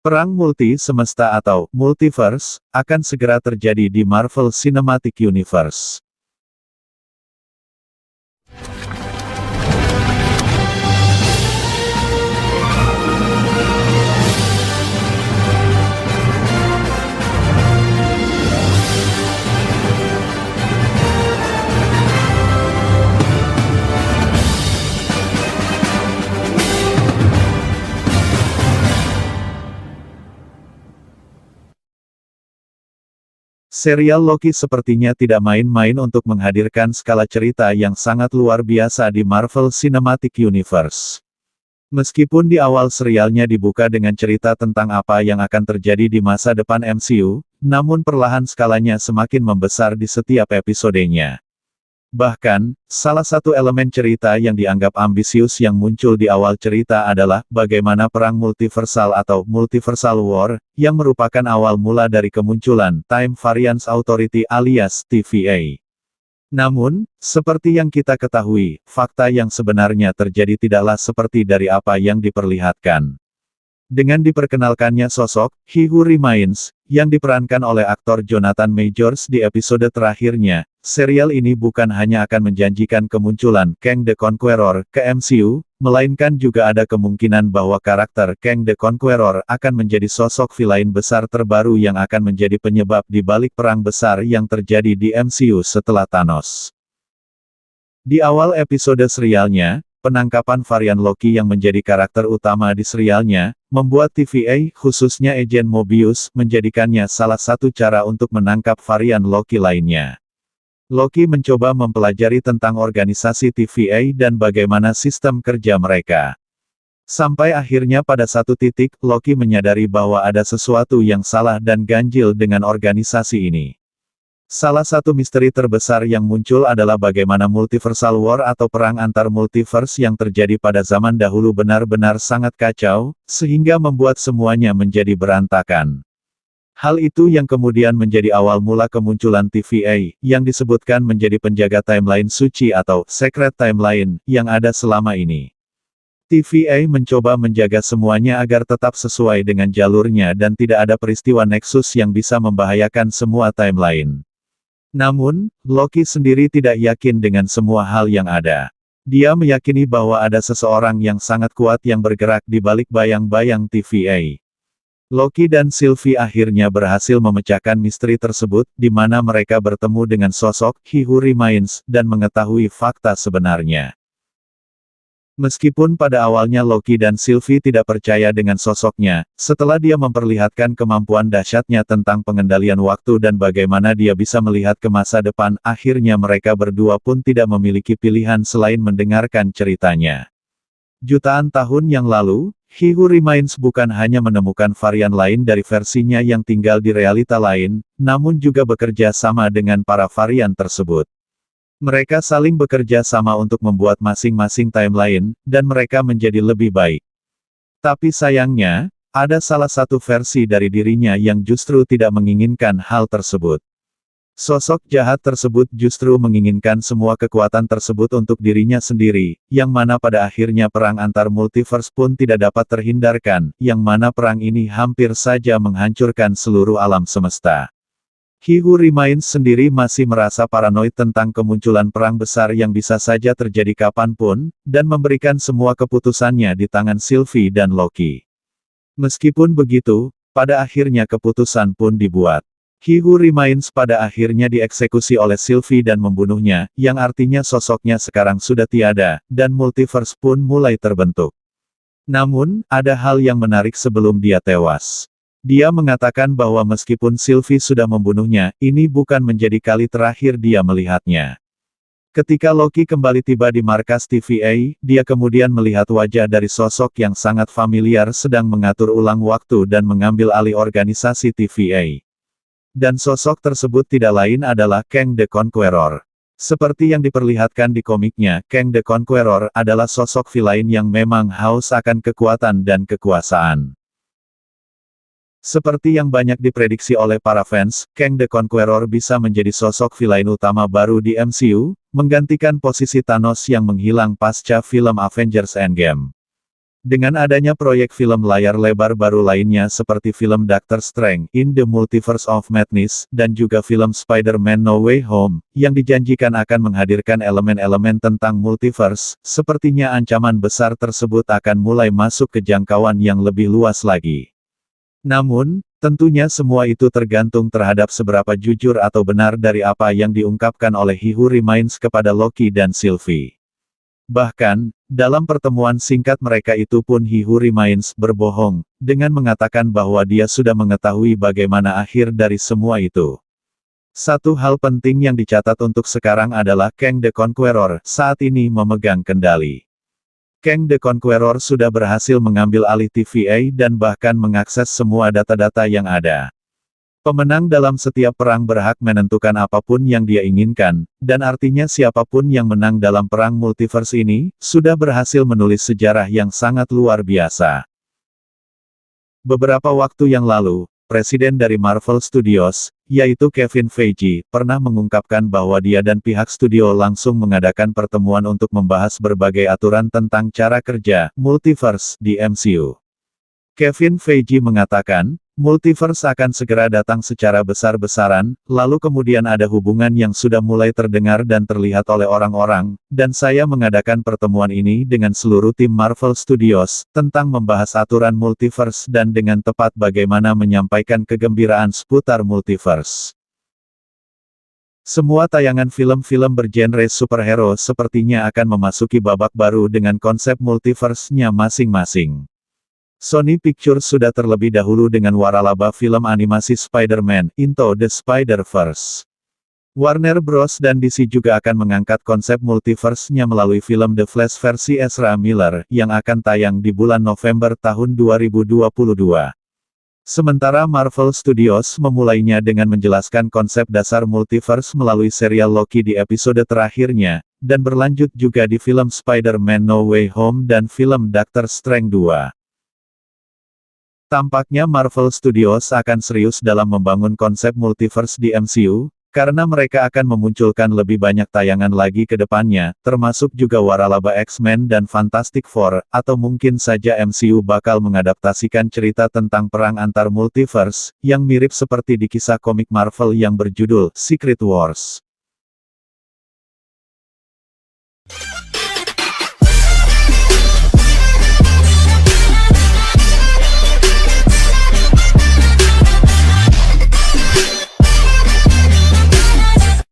Perang multi semesta atau multiverse akan segera terjadi di Marvel Cinematic Universe. Serial Loki sepertinya tidak main-main untuk menghadirkan skala cerita yang sangat luar biasa di Marvel Cinematic Universe. Meskipun di awal serialnya dibuka dengan cerita tentang apa yang akan terjadi di masa depan MCU, namun perlahan skalanya semakin membesar di setiap episodenya. Bahkan, salah satu elemen cerita yang dianggap ambisius yang muncul di awal cerita adalah bagaimana perang multiversal atau Multiversal War, yang merupakan awal mula dari kemunculan Time Variance Authority alias TVA. Namun, seperti yang kita ketahui, fakta yang sebenarnya terjadi tidaklah seperti dari apa yang diperlihatkan. Dengan diperkenalkannya sosok He Who Remains, yang diperankan oleh aktor Jonathan Majors di episode terakhirnya, serial ini bukan hanya akan menjanjikan kemunculan Kang the Conqueror ke MCU, melainkan juga ada kemungkinan bahwa karakter Kang the Conqueror akan menjadi sosok villain besar terbaru yang akan menjadi penyebab di balik perang besar yang terjadi di MCU setelah Thanos. Di awal episode serialnya, penangkapan varian Loki yang menjadi karakter utama di serialnya, membuat TVA, khususnya Agent Mobius, menjadikannya salah satu cara untuk menangkap varian Loki lainnya. Loki mencoba mempelajari tentang organisasi TVA dan bagaimana sistem kerja mereka. Sampai akhirnya pada satu titik, Loki menyadari bahwa ada sesuatu yang salah dan ganjil dengan organisasi ini. Salah satu misteri terbesar yang muncul adalah bagaimana Multiversal War atau perang antar multiverse yang terjadi pada zaman dahulu benar-benar sangat kacau, sehingga membuat semuanya menjadi berantakan. Hal itu yang kemudian menjadi awal mula kemunculan TVA, yang disebutkan menjadi penjaga timeline suci atau Secret Timeline, yang ada selama ini. TVA mencoba menjaga semuanya agar tetap sesuai dengan jalurnya dan tidak ada peristiwa Nexus yang bisa membahayakan semua timeline. Namun, Loki sendiri tidak yakin dengan semua hal yang ada. Dia meyakini bahwa ada seseorang yang sangat kuat yang bergerak di balik bayang-bayang TVA. Loki dan Sylvie akhirnya berhasil memecahkan misteri tersebut, di mana mereka bertemu dengan sosok He Who Remains, dan mengetahui fakta sebenarnya. Meskipun pada awalnya Loki dan Sylvie tidak percaya dengan sosoknya, setelah dia memperlihatkan kemampuan dahsyatnya tentang pengendalian waktu dan bagaimana dia bisa melihat ke masa depan, akhirnya mereka berdua pun tidak memiliki pilihan selain mendengarkan ceritanya. Jutaan tahun yang lalu, He Who Remains bukan hanya menemukan varian lain dari versinya yang tinggal di realita lain, namun juga bekerja sama dengan para varian tersebut. Mereka saling bekerja sama untuk membuat masing-masing timeline, dan mereka menjadi lebih baik. Tapi sayangnya, ada salah satu versi dari dirinya yang justru tidak menginginkan hal tersebut. Sosok jahat tersebut justru menginginkan semua kekuatan tersebut untuk dirinya sendiri, yang mana pada akhirnya perang antar multiverse pun tidak dapat terhindarkan, yang mana perang ini hampir saja menghancurkan seluruh alam semesta. He Who Remains sendiri masih merasa paranoid tentang kemunculan perang besar yang bisa saja terjadi kapanpun, dan memberikan semua keputusannya di tangan Sylvie dan Loki. Meskipun begitu, pada akhirnya keputusan pun dibuat. He Who Remains pada akhirnya dieksekusi oleh Sylvie dan membunuhnya, yang artinya sosoknya sekarang sudah tiada, dan multiverse pun mulai terbentuk. Namun, ada hal yang menarik sebelum dia tewas. Dia mengatakan bahwa meskipun Sylvie sudah membunuhnya, ini bukan menjadi kali terakhir dia melihatnya. Ketika Loki kembali tiba di markas TVA, dia kemudian melihat wajah dari sosok yang sangat familiar sedang mengatur ulang waktu dan mengambil alih organisasi TVA. Dan sosok tersebut tidak lain adalah Kang the Conqueror. Seperti yang diperlihatkan di komiknya, Kang the Conqueror adalah sosok villain yang memang haus akan kekuatan dan kekuasaan. Seperti yang banyak diprediksi oleh para fans, Kang the Conqueror bisa menjadi sosok villain utama baru di MCU, menggantikan posisi Thanos yang menghilang pasca film Avengers Endgame. Dengan adanya proyek film layar lebar baru lainnya seperti film Doctor Strange in the Multiverse of Madness, dan juga film Spider-Man No Way Home, yang dijanjikan akan menghadirkan elemen-elemen tentang multiverse, sepertinya ancaman besar tersebut akan mulai masuk ke jangkauan yang lebih luas lagi. Namun, tentunya semua itu tergantung terhadap seberapa jujur atau benar dari apa yang diungkapkan oleh He Who Remains kepada Loki dan Sylvie. Bahkan, dalam pertemuan singkat mereka itu pun He Who Remains berbohong, dengan mengatakan bahwa dia sudah mengetahui bagaimana akhir dari semua itu. Satu hal penting yang dicatat untuk sekarang adalah Kang the Conqueror saat ini memegang kendali. Kang the Conqueror sudah berhasil mengambil alih TVA dan bahkan mengakses semua data-data yang ada. Pemenang dalam setiap perang berhak menentukan apapun yang dia inginkan, dan artinya siapapun yang menang dalam perang multiverse ini, sudah berhasil menulis sejarah yang sangat luar biasa. Beberapa waktu yang lalu, presiden dari Marvel Studios, yaitu Kevin Feige, pernah mengungkapkan bahwa dia dan pihak studio langsung mengadakan pertemuan untuk membahas berbagai aturan tentang cara kerja multiverse di MCU. Kevin Feige mengatakan, multiverse akan segera datang secara besar-besaran, lalu kemudian ada hubungan yang sudah mulai terdengar dan terlihat oleh orang-orang, dan saya mengadakan pertemuan ini dengan seluruh tim Marvel Studios, tentang membahas aturan multiverse dan dengan tepat bagaimana menyampaikan kegembiraan seputar multiverse. Semua tayangan film-film bergenre superhero sepertinya akan memasuki babak baru dengan konsep multiverse-nya masing-masing. Sony Pictures sudah terlebih dahulu dengan waralaba film animasi Spider-Man Into the Spider-Verse. Warner Bros. Dan DC juga akan mengangkat konsep multiverse-nya melalui film The Flash versi Ezra Miller, yang akan tayang di bulan November tahun 2022. Sementara Marvel Studios memulainya dengan menjelaskan konsep dasar multiverse melalui serial Loki di episode terakhirnya, dan berlanjut juga di film Spider-Man No Way Home dan film Doctor Strange 2. Tampaknya Marvel Studios akan serius dalam membangun konsep multiverse di MCU, karena mereka akan memunculkan lebih banyak tayangan lagi ke depannya, termasuk juga waralaba X-Men dan Fantastic Four, atau mungkin saja MCU bakal mengadaptasikan cerita tentang perang antar multiverse, yang mirip seperti di kisah komik Marvel yang berjudul Secret Wars.